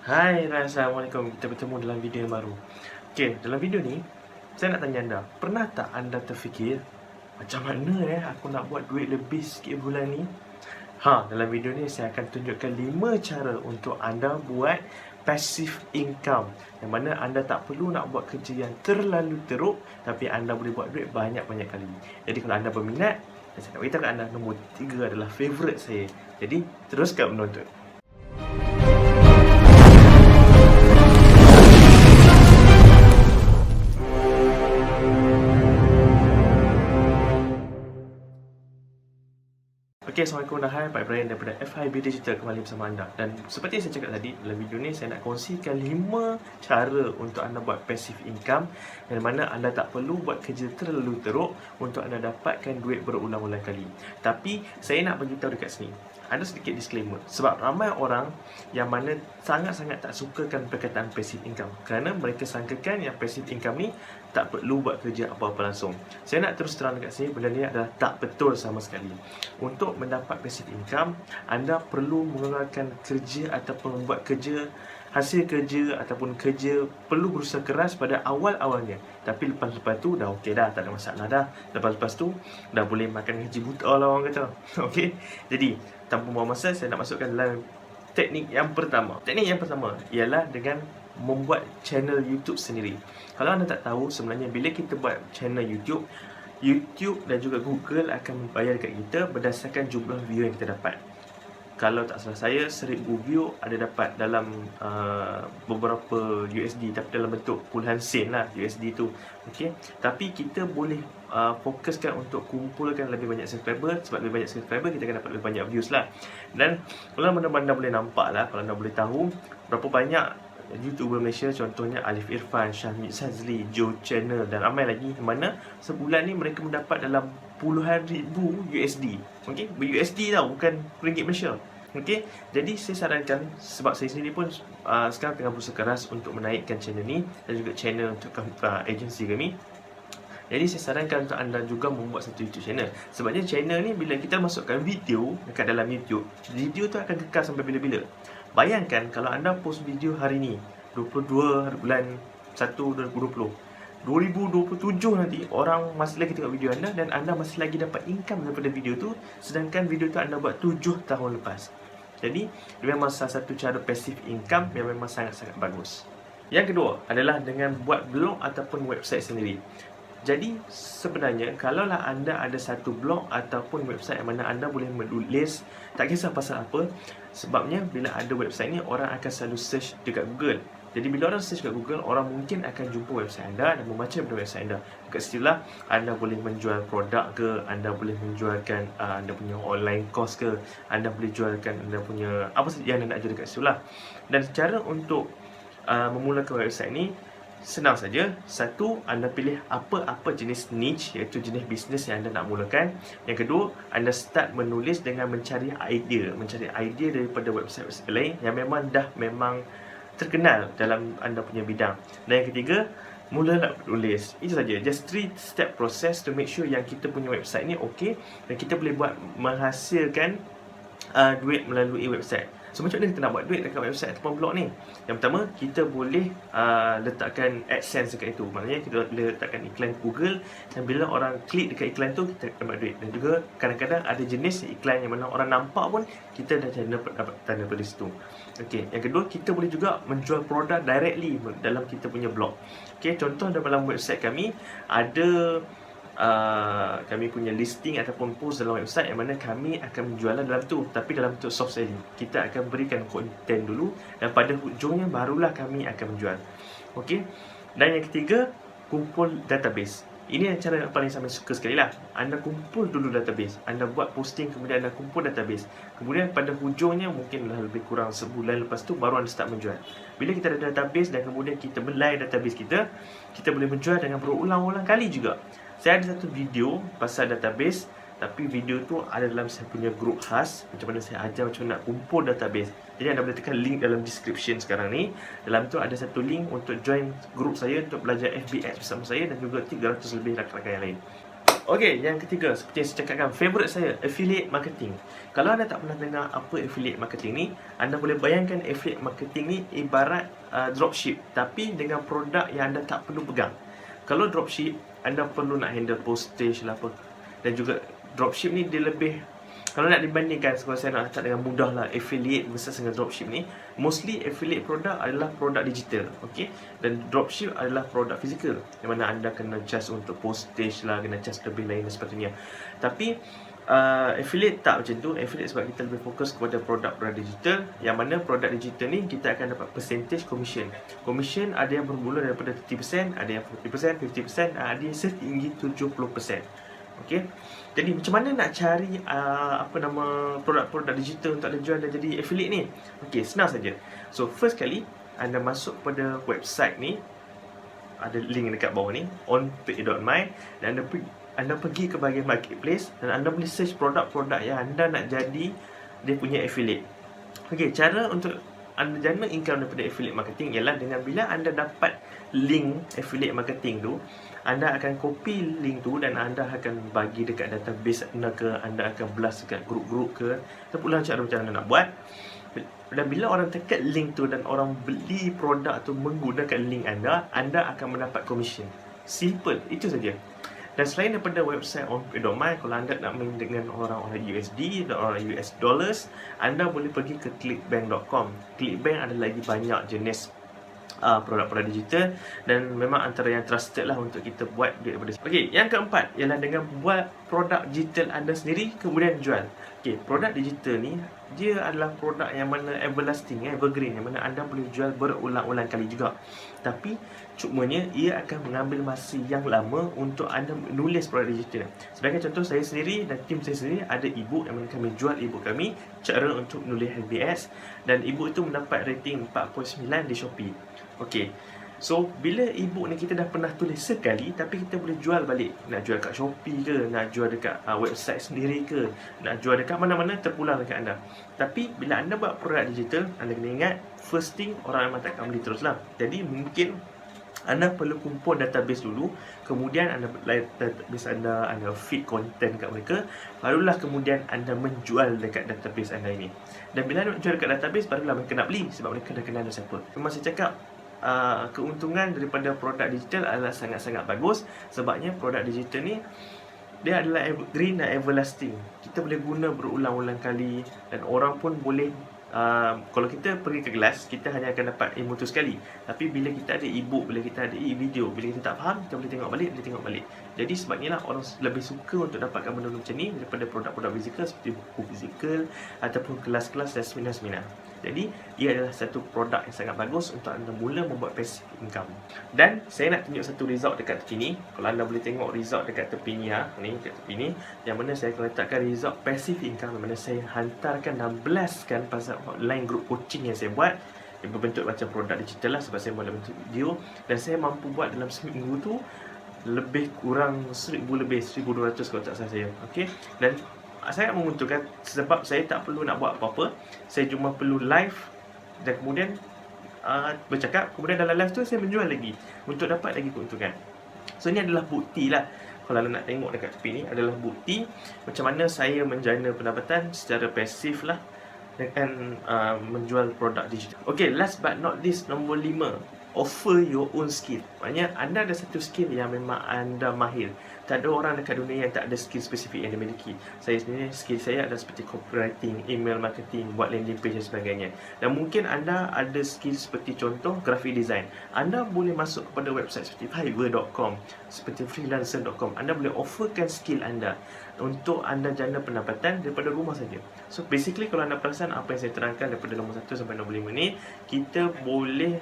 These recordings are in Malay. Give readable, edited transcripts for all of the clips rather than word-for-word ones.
Hai, Assalamualaikum. Kita bertemu dalam video yang baru. Okey, dalam video ni saya nak tanya anda, pernah tak anda terfikir macam mana aku nak buat duit lebih sikit bulan ni? Dalam video ni saya akan tunjukkan 5 cara untuk anda buat passive income, yang mana anda tak perlu nak buat kerja yang terlalu teruk, tapi anda boleh buat duit banyak-banyak kali. Jadi kalau anda berminat, saya nak beritahu kat anda, nombor 3 adalah favourite saya. Jadi teruskan menonton. Okay, Assalamualaikum dan hai, Paeh Brian daripada FIB Digital kembali bersama anda. Dan seperti yang saya cakap tadi, dalam video ni saya nak kongsikan 5 cara untuk anda buat passive income, yang mana anda tak perlu buat kerja terlalu teruk untuk anda dapatkan duit berulang-ulang kali. Tapi saya nak beritahu dekat sini, ada sedikit disclaimer, sebab ramai orang yang mana sangat-sangat tak sukakan perkataan passive income, kerana mereka sangkakan yang passive income ni tak perlu buat kerja apa-apa langsung. Saya nak terus terang dekat sini, benda ni adalah tak betul sama sekali. Untuk mendapat passive income, anda perlu mengeluarkan kerja ataupun membuat kerja, hasil kerja ataupun kerja perlu berusaha keras pada awal-awalnya. Tapi lepas-lepas tu dah okey dah, tak ada masalah dah. Lepas-lepas tu dah boleh makan gaji buta lah orang kata. Okey. Jadi tanpa buang masa, saya nak masukkan dalam teknik yang pertama. Teknik yang pertama ialah dengan membuat channel YouTube sendiri. Kalau anda tak tahu, sebenarnya bila kita buat channel YouTube dan juga Google akan membayar dekat kita berdasarkan jumlah view yang kita dapat. Kalau tak salah saya, 1000 view ada dapat dalam beberapa USD, tapi dalam bentuk puluhan sen lah USD tu. Okay? Tapi kita boleh fokuskan untuk kumpulkan lebih banyak subscriber. Sebab lebih banyak subscriber, kita akan dapat lebih banyak views lah. Dan kalau anda boleh nampak lah, kalau anda boleh tahu berapa banyak YouTuber Malaysia, contohnya Alif Irfan, Syahmid Sazli, Joe Channel dan ramai lagi, di mana sebulan ni mereka mendapat dalam puluhan ribu USD. Okey, USD tau, bukan ringgit Malaysia. Okey, jadi saya sarankan, sebab saya sendiri pun sekarang tengah berusaha keras untuk menaikkan channel ni dan juga channel untuk agensi kami. Jadi saya sarankan untuk anda juga membuat satu YouTube channel. Sebabnya channel ni bila kita masukkan video dekat dalam YouTube, video tu akan kekal sampai bila-bila. Bayangkan kalau anda post video hari ni 22 bulan 1 2020, 2027 nanti orang masih lagi tengok video anda dan anda masih lagi dapat income daripada video tu, sedangkan video tu anda buat 7 tahun lepas. Jadi dia memang salah satu cara passive income yang memang sangat-sangat bagus. Yang kedua adalah dengan buat blog ataupun website sendiri. Jadi sebenarnya kalaulah anda ada satu blog ataupun website yang mana anda boleh menulis, tak kisah pasal apa, sebabnya bila ada website ni orang akan selalu search dekat Google. Jadi bila orang search kat Google, orang mungkin akan jumpa website anda dan membaca daripada website anda. Dekat situlah anda boleh menjual produk ke, anda boleh menjualkan anda punya online course ke, anda boleh jualkan anda punya apa saja yang anda nak jual dekat situlah. Dan cara untuk memulakan website ni senang saja. Satu, anda pilih apa-apa jenis niche, iaitu jenis bisnes yang anda nak mulakan. Yang kedua, anda start menulis dengan mencari idea daripada website lain yang memang terkenal dalam anda punya bidang. Dan yang ketiga, mulalah menulis. Itu saja. Just 3 step process to make sure yang kita punya website ni okey dan kita boleh buat menghasilkan duit melalui website. So macam mana kita nak buat duit dekat website ataupun blog ni? Yang pertama, kita boleh letakkan AdSense dekat itu. Maknanya kita boleh letakkan iklan Google, dan bila orang klik dekat iklan tu, kita dapat duit. Dan juga kadang-kadang ada jenis iklan yang mana orang nampak pun kita dah dapat tanda daripada situ. Okey, yang kedua, kita boleh juga menjual produk directly dalam kita punya blog. Okey, contoh dalam website kami ada kami punya listing ataupun post dalam website yang mana kami akan menjual dalam tu, tapi dalam bentuk soft selling. Kita akan berikan konten dulu dan pada hujungnya barulah kami akan menjual. Okey. Dan yang ketiga, kumpul database. Ini cara yang paling saya suka sekali lah. Anda kumpul dulu database, anda buat posting, kemudian anda kumpul database. Kemudian pada hujungnya, mungkin lebih kurang sebulan lepas tu, baru anda start menjual. Bila kita ada database dan kemudian kita belai database kita boleh menjual dengan berulang-ulang kali juga. Saya ada satu video pasal database, tapi video tu ada dalam saya punya grup khas, macam mana saya ajar macam mana nak kumpul database. Jadi anda boleh tekan link dalam description sekarang ni. Dalam tu ada satu link untuk join grup saya untuk belajar FBX bersama saya dan juga 300 lebih rakan-rakan yang lain. Okey, yang ketiga, seperti yang saya cakapkan, favourite saya, affiliate marketing. Kalau anda tak pernah dengar apa affiliate marketing ni, anda boleh bayangkan affiliate marketing ni ibarat dropship, tapi dengan produk yang anda tak perlu pegang. Kalau dropship, anda perlu nak handle postage lah apa. Dan juga dropship ni dia lebih, kalau nak dibandingkan, kalau saya nak cakap dengan mudah lah, affiliate versus dengan dropship ni, mostly affiliate produk adalah produk digital, okay? Dan dropship adalah produk fizikal, yang mana anda kena charge untuk postage lah, kena charge lebih lain dan sebagainya. Tapi affiliate tak macam tu. Affiliate sebab kita lebih fokus kepada produk-produk digital, yang mana produk digital ni kita akan dapat percentage commission. Commission ada yang bermula daripada 30%, ada yang 40%, 50%, ada yang setinggi 70%. Okey. Jadi macam mana nak cari produk-produk digital untuk anda jual dan jadi affiliate ni? Okey, senang saja. So first kali anda masuk pada website ni, ada link dekat bawah ni, onpay.my, dan anda pergi ke bahagian marketplace dan anda boleh search produk-produk yang anda nak jadi dia punya affiliate. Okey, cara untuk anda jana income daripada affiliate marketing ialah dengan bila anda dapat link affiliate marketing tu, anda akan copy link tu dan anda akan bagi dekat database anda ke, anda akan blast dekat grup-grup ke, ataupun cara macam anda nak buat. Dan bila orang tekan link tu dan orang beli produk tu menggunakan link anda akan mendapat commission. Simple, itu saja. Dan selain daripada website onpay.my, kalau anda nak main dengan orang-orang USD dan orang US dollars, anda boleh pergi ke clickbank.com. Clickbank ada lagi banyak jenis produk-produk digital dan memang antara yang trusted lah untuk kita buat duit daripada. Okey, yang keempat ialah dengan buat produk digital anda sendiri kemudian jual. Okey, produk digital ni dia adalah produk yang mana everlasting, evergreen, yang mana anda boleh jual berulang-ulang kali juga. Tapi cumanya ia akan mengambil masa yang lama untuk anda menulis produk digital. Sebagai contoh, saya sendiri dan tim saya sendiri ada ebook yang mana kami jual ebook kami, cara untuk menulis FBS, dan ebook itu mendapat rating 4.9 di Shopee. Okey. So, bila ebook ni kita dah pernah tulis sekali, tapi kita boleh jual balik. Nak jual kat Shopee ke, nak jual dekat website sendiri ke, nak jual dekat mana-mana, terpulang dekat anda. Tapi, bila anda buat produk digital, anda kena ingat, first thing, orang memang tak akan beli terus lah. Jadi, mungkin anda perlu kumpul database dulu, kemudian anda database anda feed content kat mereka, barulah kemudian anda menjual dekat database anda ini. Dan bila anda jual dekat database, barulah mereka nak beli, sebab mereka dah kenal anda siapa. Memang saya cakap, keuntungan daripada produk digital adalah sangat-sangat bagus. Sebabnya produk digital ni dia adalah evergreen dan everlasting. Kita boleh guna berulang-ulang kali dan orang pun boleh kalau kita pergi ke kelas, kita hanya akan dapat ilmu tu sekali. Tapi bila kita ada ebook, bila kita ada e-video, bila kita tak faham, kita boleh tengok balik. Jadi sebabnya lah orang lebih suka untuk dapatkan benda macam ni daripada produk-produk fizikal seperti buku fizikal ataupun kelas-kelas dan seminar-seminar. Jadi ia adalah satu produk yang sangat bagus untuk anda mula membuat passive income. Dan saya nak tunjuk satu result dekat tepi ni. Kalau anda boleh tengok result dekat tepi ni, dekat tepi ni, yang mana saya akan letakkan result passive income, yang mana saya hantarkan dan blastkan pasal online group coaching yang saya buat, yang berbentuk macam produk digital lah, sebab saya buat dalam bentuk video. Dan saya mampu buat dalam seminggu tu lebih kurang 1,200 kalau tak salah saya. Okey. Dan sangat menguntungkan sebab saya tak perlu nak buat apa-apa. Saya cuma perlu live dan kemudian bercakap. Kemudian dalam live tu saya menjual lagi untuk dapat lagi keuntungan. So ini adalah bukti lah. Kalau nak tengok dekat tepi ni, adalah bukti macam mana saya menjana pendapatan secara pasif lah dengan menjual produk digital. Okay, last but not least, nombor 5, offer your own skill. Maknanya anda ada satu skill yang memang anda mahir. Tak ada orang dekat dunia yang tak ada skill spesifik yang dia miliki. Saya sendiri, skill saya ada seperti copywriting, email marketing, buat landing page dan sebagainya. Dan mungkin anda ada skill seperti contoh graphic design. Anda boleh masuk kepada website seperti fiverr.com, seperti freelancer.com. Anda boleh offerkan skill anda untuk anda jana pendapatan daripada rumah saja. So basically, kalau anda perasan apa yang saya terangkan daripada nombor 1 sampai nombor 5 ni, kita boleh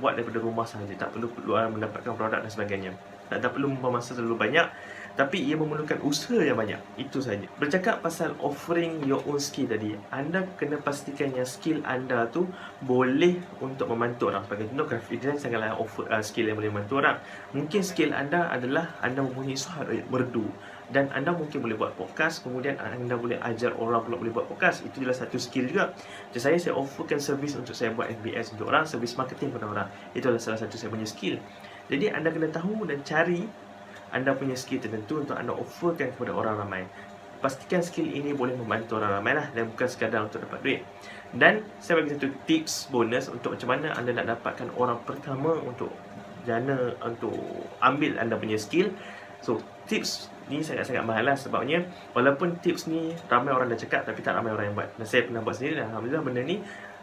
buat daripada rumah sahaja. Tak perlu keluar mendapatkan produk dan sebagainya. Tak perlu membuang masa terlalu banyak, tapi ia memerlukan usaha yang banyak. Itu saja. Bercakap pasal offering your own skill tadi, anda kena pastikan yang skill anda tu boleh untuk membantu orang. Sebagai contoh, graphic design sangatlah offer skill yang boleh membantu orang. Mungkin skill anda adalah anda mempunyai suara merdu, dan anda mungkin boleh buat podcast, kemudian anda boleh ajar orang pula boleh buat podcast. Itu adalah satu skill juga. Macam saya offerkan servis untuk saya buat FBS untuk orang, servis marketing kepada orang. Itu adalah salah satu saya punya skill. Jadi anda kena tahu dan cari anda punya skill tertentu untuk anda offerkan kepada orang ramai. Pastikan skill ini boleh membantu orang ramai lah, dan bukan sekadar untuk dapat duit. Dan saya bagi satu tips bonus untuk macam mana anda nak dapatkan orang pertama untuk jana, untuk ambil anda punya skill. So tips ni sangat-sangat mahal lah, sebabnya walaupun tips ni ramai orang dah cakap, tapi tak ramai orang yang buat. Dan saya pernah buat sendiri, dan alhamdulillah benda ni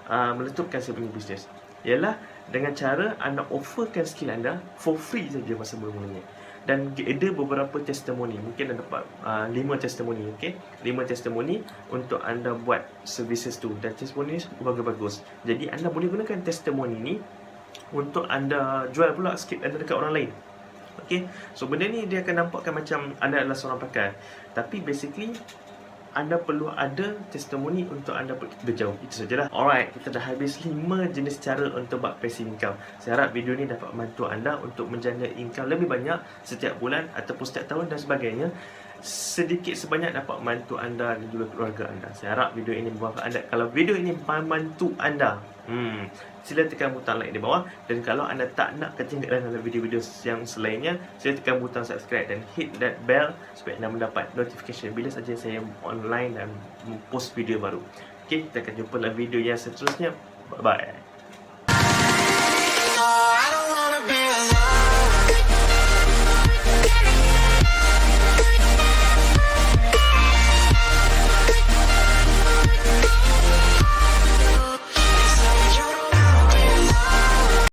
meletupkan saya punya bisnes. Ialah dengan cara anda offerkan skill anda for free saja masa mula-mulanya. Dan ada beberapa testimoni, mungkin anda dapat 5 testimoni, okay? 5 testimoni untuk anda buat services tu, dan testimoni ni bagus-bagus. Jadi anda boleh gunakan testimoni ni untuk anda jual pula skill anda dekat orang lain. Okay, so benda ni dia akan nampakkan macam anda adalah seorang pakar, tapi basically anda perlu ada testimoni untuk anda berjauh. Itu sajalah. Alright, kita dah habis 5 jenis cara untuk buat passive income. Saya harap video ni dapat membantu anda untuk menjana income lebih banyak setiap bulan ataupun setiap tahun dan sebagainya. Sedikit sebanyak dapat membantu anda dan juga keluarga anda. Saya harap video ini membantu anda. Kalau video ini membantu anda, sila tekan butang like di bawah. Dan kalau anda tak nak ketinggalan dalam video-video yang selainnya, sila tekan butang subscribe dan hit that bell supaya anda mendapat notification bila saja saya online dan post video baru. Okay, kita akan jumpa dalam video yang seterusnya. Bye-bye.